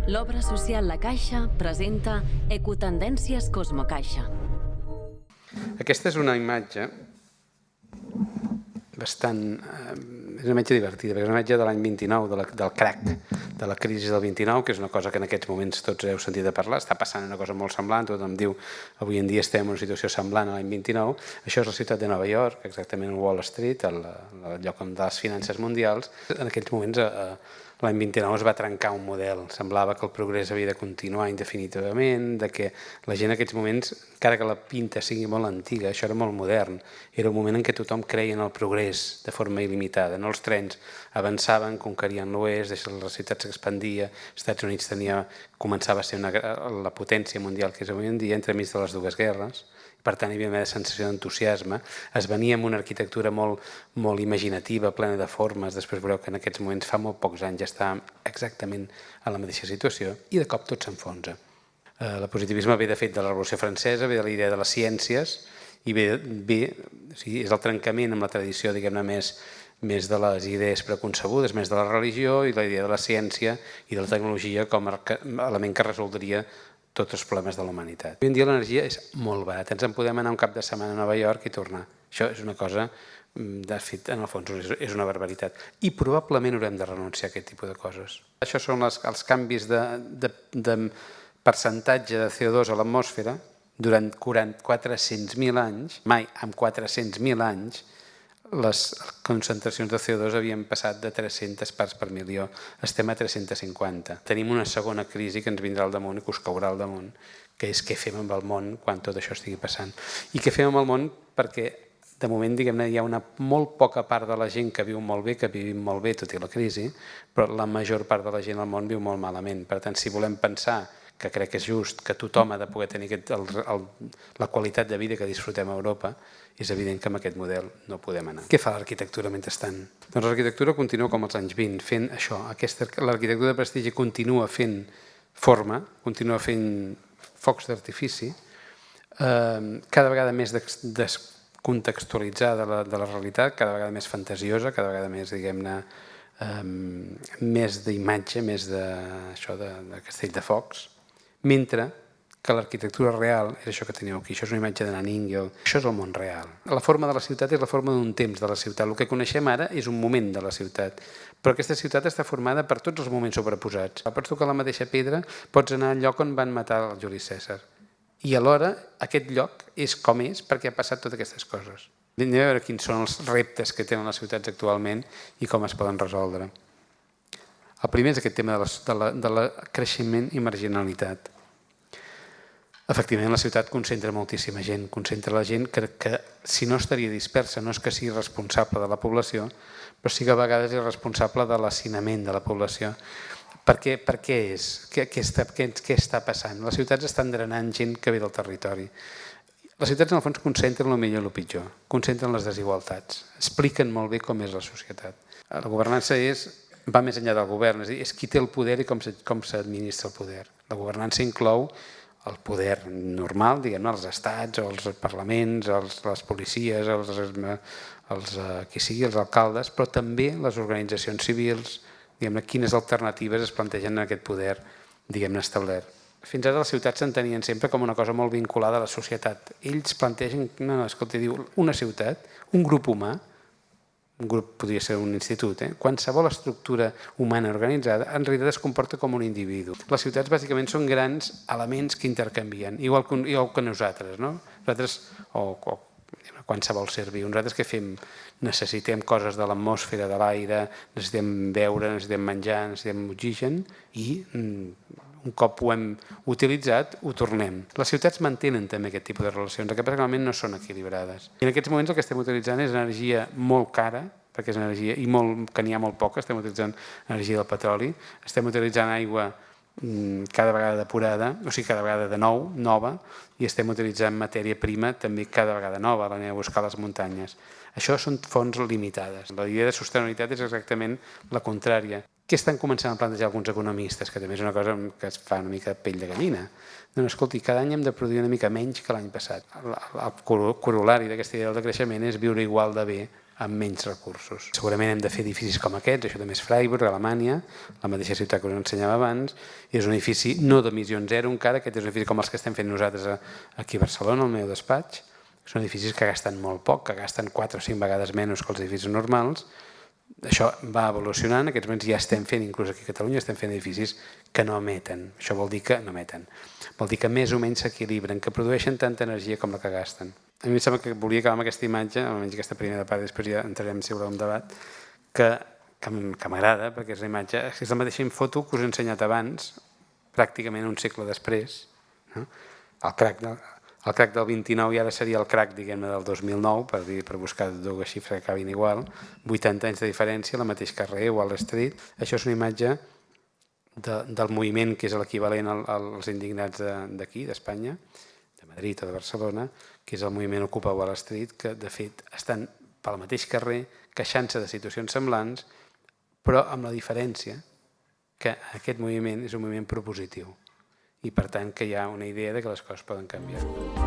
L'obra social La Caixa presenta Ecotendències Cosmocaixa. Aquesta és una imatge bastant... és una imatge divertida, perquè és una imatge de l'any 29, del crack, de la crisi del 29, que és una cosa que en aquests moments tots heu sentit a parlar, està passant una cosa molt semblant, tothom diu avui en dia estem en una situació semblant a l'any 29, això és la ciutat de Nova York, exactament a Wall Street, el lloc on de les finances mundials. En aquells moments, l'any 29 es va trencar un model, semblava que el progrés havia de continuar indefinitivament, de que la gent en aquests moments, encara que la pinta sigui molt antiga, això era molt modern, era un moment en què tothom creia en el progrés de forma il·limitada, no? Els trens avançaven, conquerien l'oest, la ciutat s'expandia, els Estats Units començava a ser la potència mundial que és avui en dia, entremig de les dues guerres. Per tant, hi havia una sensació d'entusiasme. Es venia amb una arquitectura molt imaginativa, plena de formes. Després veureu que en aquests moments, fa molt pocs anys, ja està exactament a la mateixa situació i de cop tot s'enfonsa. El positivisme ve de fet de la Revolució Francesa, ve de la idea de les ciències i és el trencament amb la tradició, diguem-ne, més de les idees preconcebudes, més de la religió i la idea de la ciència i de la tecnologia com a element que resoldria tots els problemes de la humanitat. Avui en dia l'energia és molt barata, ens en podem anar un cap de setmana a Nova York i tornar. Això és una cosa, de fet, en el fons és una barbaritat. I probablement haurem de renunciar a aquest tipus de coses. Això són els canvis de percentatge de CO2 a l'atmosfera durant 400.000 anys, mai amb 400.000 anys, les concentracions de CO2 havien passat de 300 parts per milió, estem a 350. Tenim una segona crisi que ens vindrà al damunt i que us caurà al damunt, que és què fem amb el món quan tot això estigui passant. I què fem amb el món perquè, de moment, diguem-ne, hi ha una molt poca part de la gent que viu molt bé, que vivim molt bé tot i la crisi, però la major part de la gent al món viu molt malament. Per tant, si volem pensar que crec que és just que tothom ha de poder tenir la qualitat de vida que disfrutem a Europa, és evident que amb aquest model no podem anar. Què fa l'arquitectura mentrestant? Doncs l'arquitectura continua com als anys 20, fent això. L'arquitectura de prestigi continua fent forma, continua fent focs d'artifici, cada vegada més descontextualitzada de la realitat, cada vegada més fantasiosa, cada vegada més, diguem-ne, més d'imatge, més de castell de focs, mentre que l'arquitectura real és això que teníeu aquí, això és una imatge de Nanning, això és el món real. La forma de la ciutat és la forma d'un temps de la ciutat, el que coneixem ara és un moment de la ciutat, però aquesta ciutat està formada per tots els moments sobreposats. Pots tocar la mateixa pedra, pots anar al lloc on van matar el Juli Cèsar, i alhora aquest lloc és com és perquè ha passat totes aquestes coses. Anem a veure quins són els reptes que tenen les ciutats actualment i com es poden resoldre. El primer és aquest tema del creixement i marginalitat. Efectivament, la ciutat concentra moltíssima gent, concentra la gent que si no estaria dispersa, no és que sigui responsable de la població, però sí que a vegades és responsable de l'hacinament de la població. Per què és? Què està passant? Les ciutats estan drenant gent que ve del territori. Les ciutats, en el fons, concentren el millor i el pitjor, concentren les desigualtats, expliquen molt bé com és la societat. La governança va més enllà del govern, és a dir, és qui té el poder i com s'administra el poder. La governança inclou el poder normal, diguem-ne, els estats, els parlaments, les policies, qui sigui, els alcaldes, però també les organitzacions civils, diguem-ne, quines alternatives es plantegen en aquest poder, diguem-ne, establert. Fins ara les ciutats s'entenien sempre com una cosa molt vinculada a la societat. Ells plantegen, escolta, diu, una ciutat, un grup humà, un grup podria ser un institut, qualsevol estructura humana organitzada en realitat es comporta com un individu. Les ciutats bàsicament són grans elements que intercanvien, igual que nosaltres, no? Nosaltres, o qualsevol ser viu, nosaltres què fem? Necessitem coses de l'atmosfera, de l'aire, necessitem beure, necessitem menjar, necessitem oxigen i un cop ho hem utilitzat, ho tornem. Les ciutats mantenen també aquest tipus de relacions, el que passa que normalment no són equilibrades. I en aquests moments el que estem utilitzant és energia molt cara, perquè és energia, i que n'hi ha molt poca, estem utilitzant energia del petroli, estem utilitzant aigua cada vegada depurada, o sigui, cada vegada de nova, i estem utilitzant matèria prima també cada vegada nova, l'anem a buscar a les muntanyes. Això són fonts limitades. La idea de sostenibilitat és exactament la contrària. Què estan començant a plantejar alguns economistes, que també és una cosa que es fa una mica pell de gallina? Doncs escolti, cada any hem de produir una mica menys que l'any passat. El corol·lari d'aquesta idea del creixement és viure igual de bé amb menys recursos. Segurament hem de fer edificis com aquests, això també és Freiburg, Alemanya, la mateixa ciutat que us ensenyava abans, i és un edifici no d'emissió zero encara, aquest és un edifici com els que estem fent nosaltres aquí a Barcelona, al meu despatx. Són edificis que gasten molt poc, que gasten 4 o 5 vegades menys que els edificis normals. Això va evolucionant, en aquests moments ja estem fent, inclús aquí a Catalunya, estem fent edificis que no emeten. Això vol dir que no emeten. Vol dir que més o menys s'equilibren, que produeixen tanta energia com la que gasten. A mi em sembla que volia acabar amb aquesta imatge, almenys aquesta primera part, després ja entrarem si voleu en debat, que m'agrada, perquè és una imatge, és la mateixa foto que us he ensenyat abans, pràcticament un segle després. El crack del 29 i ara seria el crack, diguem-ne, del 2009, per buscar dues xifres que acabin igual, 80 anys de diferència, el mateix carrer, Wall Street. Això és una imatge del moviment que és l'equivalent als indignats d'aquí, d'Espanya, de Madrid o de Barcelona, que és el moviment Ocupa Wall Street, que de fet estan pel mateix carrer queixant-se de situacions semblants, però amb la diferència que aquest moviment és un moviment propositiu i per tant que hi ha una idea de que les coses poden canviar.